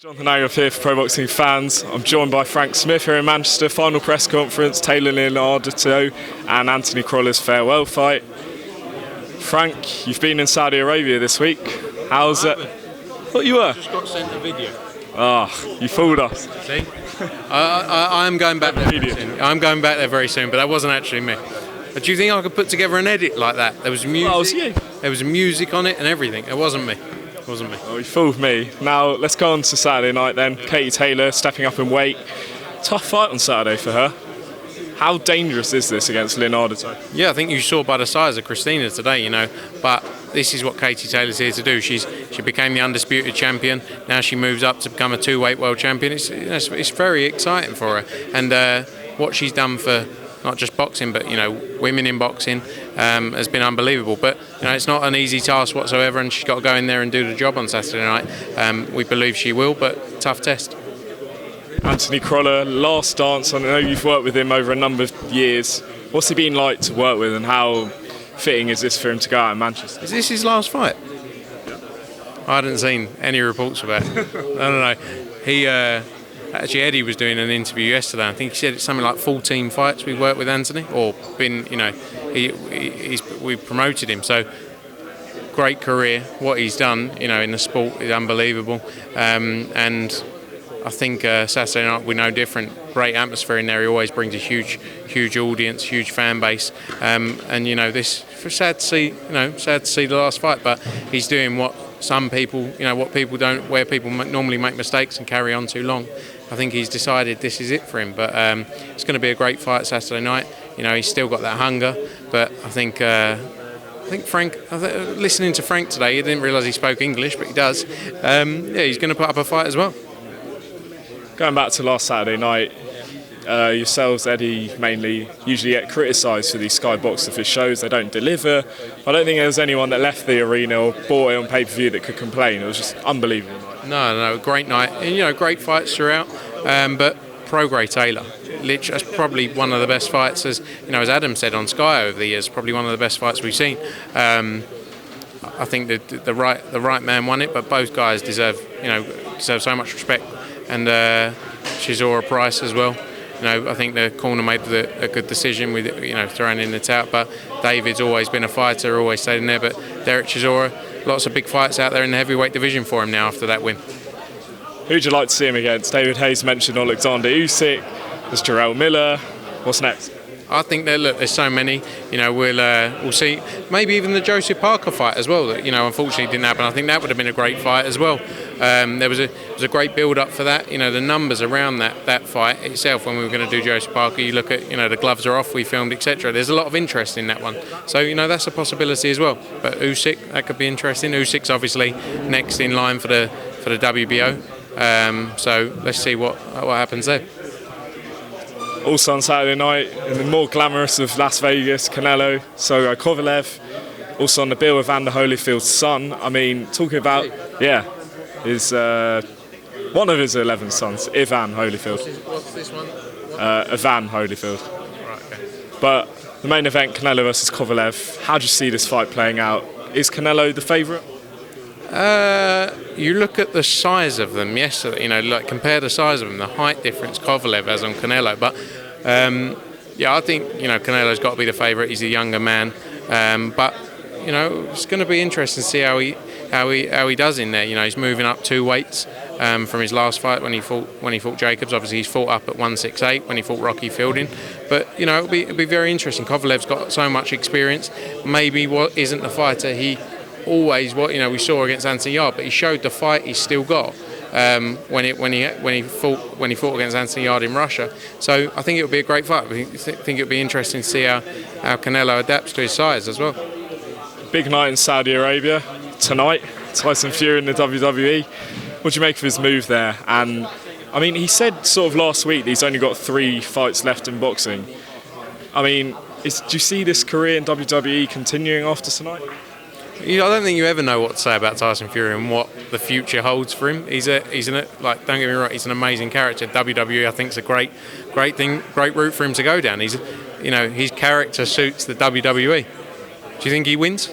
Jonathan Agarth here for Pro Boxing Fans. I'm joined by Frank Smith here in Manchester. Final press conference, Taylor Leonardo and Anthony Crolla's farewell fight. Frank, you've been in Saudi Arabia this week. How's it? Thought you were. Just got sent a video. You fooled us. See? I'm going back there very soon. I'm going back there very soon, but that wasn't actually me. But do you think I could put together an edit like that? There was music. Oh, it was you. There was music on it and everything. It wasn't me. Wasn't me. Oh, you fooled me. Now let's go on to Saturday night then. Katie Taylor stepping up in weight. Tough fight on Saturday for her. How dangerous is this against Leonardo? Yeah, I think you saw by the size of Christina today, but this is what Katie Taylor's here to do. She became the undisputed champion. Now she moves up to become a two-weight world champion. It's very exciting for her. And what she's done for not just boxing, but women in boxing has been unbelievable. But it's not an easy task whatsoever, and she's got to go in there and do the job on Saturday night. We believe she will, but tough test. Anthony Crolla, last dance. I know you've worked with him over a number of years. What's he been like to work with, and how fitting is this for him to go out in Manchester? Is this his last fight? Yeah. I hadn't seen any reports about it. I don't know. He actually, Eddie was doing an interview yesterday. I think he said it's something like 14 fights we've worked with Anthony, or been. We promoted him. So great career. What he's done, in the sport is unbelievable. And I think Saturday night we're no different. Great atmosphere in there. He always brings a huge audience, huge fan base. This sad to see. Sad to see the last fight, but he's doing what some people, what people don't, where people normally make mistakes and carry on too long. I think he's decided this is it for him. But it's going to be a great fight Saturday night. He's still got that hunger. But I think Frank, listening to Frank today, he didn't realise he spoke English, but he does. He's going to put up a fight as well. Going back to last Saturday night, yourselves, Eddie, mainly usually get criticised for these Skybox office shows. They don't deliver. I don't think there was anyone that left the arena or bought it on pay-per-view that could complain. It was just unbelievable. No, great night. And, great fights throughout. But pro-grade Taylor, literally, that's probably one of the best fights, as Adam said on Sky over the years, probably one of the best fights we've seen. I think that the right man won it, but both guys deserve so much respect. And Chisora Price as well. I think the corner made a good decision with throwing in the tout. But David's always been a fighter, always stayed in there. But Derek Chisora, lots of big fights out there in the heavyweight division for him now after that win. Who'd you like to see him against? David Hayes mentioned Alexander Usyk. There's Jarrell Miller. What's next? I think there's so many. We'll see. Maybe even the Joseph Parker fight as well. That unfortunately didn't happen. I think that would have been a great fight as well. There was a great build-up for that. The numbers around that fight itself. When we were going to do Joseph Parker, you look at the gloves are off. We filmed, etc. There's a lot of interest in that one. So that's a possibility as well. But Usyk, that could be interesting. Usyk's obviously next in line for the WBO. So let's see what happens there. Also on Saturday night, in the more glamorous of Las Vegas, Canelo, so Kovalev. Also on the bill, Evander Holyfield's son. I mean, talking about, his one of his 11 sons, Ivan Holyfield. What's this one? Ivan Holyfield. Right, okay. But the main event, Canelo versus Kovalev. How do you see this fight playing out? Is Canelo the favourite? You look at the size of them, yes, compare the size of them, the height difference Kovalev has on Canelo, but I think Canelo's got to be the favourite. He's a younger man, but it's going to be interesting to see how he does in there. He's moving up 2 weights from his last fight when he fought Jacobs. Obviously, he's fought up at 168 when he fought Rocky Fielding, but it'll be very interesting. Kovalev's got so much experience. Maybe what isn't the fighter he always we saw against Anthony Yarde, but he showed the fight he's still got when he fought against Anthony Yarde in Russia. So I think it'll be a great fight. I think it'll be interesting to see how Canelo adapts to his size as well. Big night in Saudi Arabia tonight. Tyson Fury in the WWE. What do you make of his move there? And I mean, he said sort of last week that he's only got 3 fights left in boxing. I mean, do you see this career in WWE continuing after tonight? I don't think you ever know what to say about Tyson Fury and what the future holds for him. Don't get me wrong, he's an amazing character. WWE, I think, is a great route for him to go down. His character suits the WWE. Do you think he wins,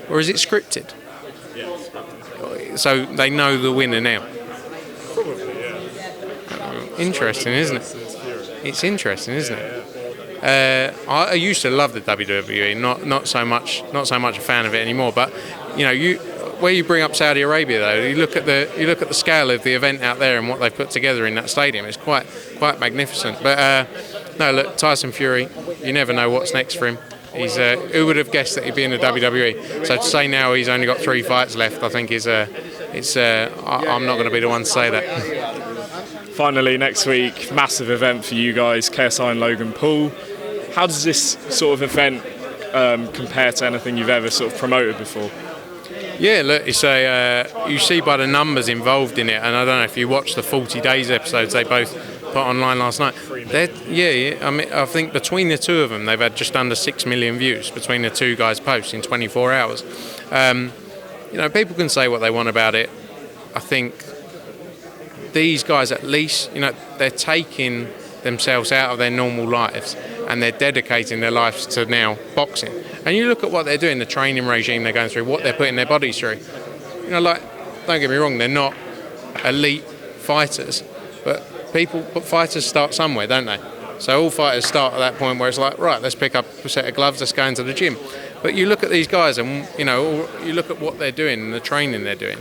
or is it scripted? So they know the winner now. Probably, yeah. Interesting, isn't it? It's interesting, isn't it? I used to love the WWE, not so much a fan of it anymore. But where you bring up Saudi Arabia, though, you look at the scale of the event out there and what they've put together in that stadium. It's quite magnificent. But no, look, Tyson Fury, you never know what's next for him. Who would have guessed that he'd be in the WWE? So to say now he's only got 3 fights left, I think I'm not going to be the one to say that. Finally, next week, massive event for you guys, KSI and Logan Paul. How does this sort of event compare to anything you've ever sort of promoted before? Yeah, look, you see by the numbers involved in it, and I don't know if you watched the 40 Days episodes they both put online last night. I mean, I think between the two of them, they've had just under 6 million views between the two guys' posts in 24 hours. People can say what they want about it. I think these guys, at least, they're taking themselves out of their normal lives and they're dedicating their lives to now boxing. And you look at what they're doing, the training regime they're going through, what they're putting their bodies through. Don't get me wrong, they're not elite fighters, but fighters start somewhere, don't they? So all fighters start at that point where it's like, right, let's pick up a set of gloves, let's go into the gym. But you look at these guys and, you look at what they're doing and the training they're doing.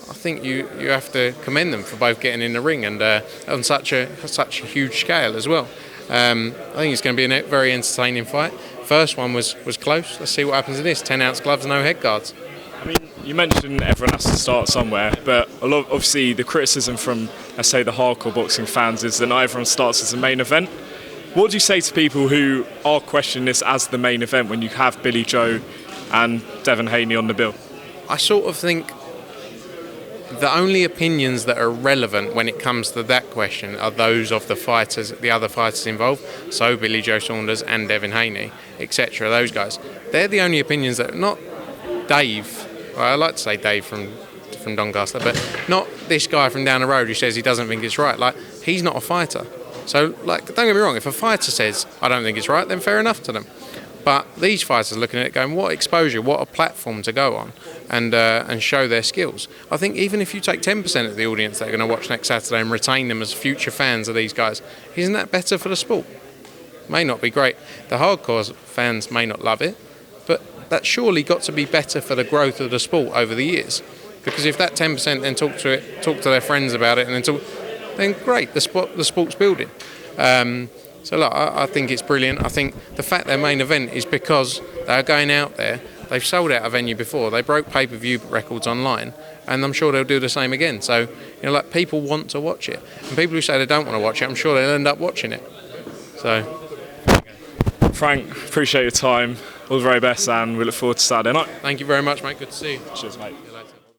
I think you have to commend them for both getting in the ring and on such a huge scale as well. I think it's going to be a very entertaining fight. First one was close. Let's see what happens in this. 10-ounce gloves, no head guards. I mean, you mentioned everyone has to start somewhere, but obviously the criticism from, let's say, the hardcore boxing fans is that not everyone starts as a main event. What do you say to people who are questioning this as the main event when you have Billy Joe and Devin Haney on the bill? I sort of think the only opinions that are relevant when it comes to that question are those of the other fighters involved. So Billy Joe Saunders and Devin Haney, etc. Those guys, they're the only opinions that not Dave. Well, I like to say Dave from Doncaster, but not this guy from down the road who says he doesn't think it's right. Like, he's not a fighter. So, don't get me wrong. If a fighter says I don't think it's right, then fair enough to them. But these fighters are looking at it going, what exposure, what a platform to go on and show their skills. I think even if you take 10% of the audience that are going to watch next Saturday and retain them as future fans of these guys, isn't that better for the sport? May not be great. The hardcore fans may not love it, but that's surely got to be better for the growth of the sport over the years. Because if that 10% then talk to their friends about it, and then great, the sport's building. So look, I think it's brilliant. I think the fact their main event is because they're going out there. They've sold out a venue before. They broke pay-per-view records online, and I'm sure they'll do the same again. So, people want to watch it, and people who say they don't want to watch it, I'm sure they'll end up watching it. So, Frank, appreciate your time. All the very best, and we look forward to Saturday night. Thank you very much, mate. Good to see you. Cheers, mate.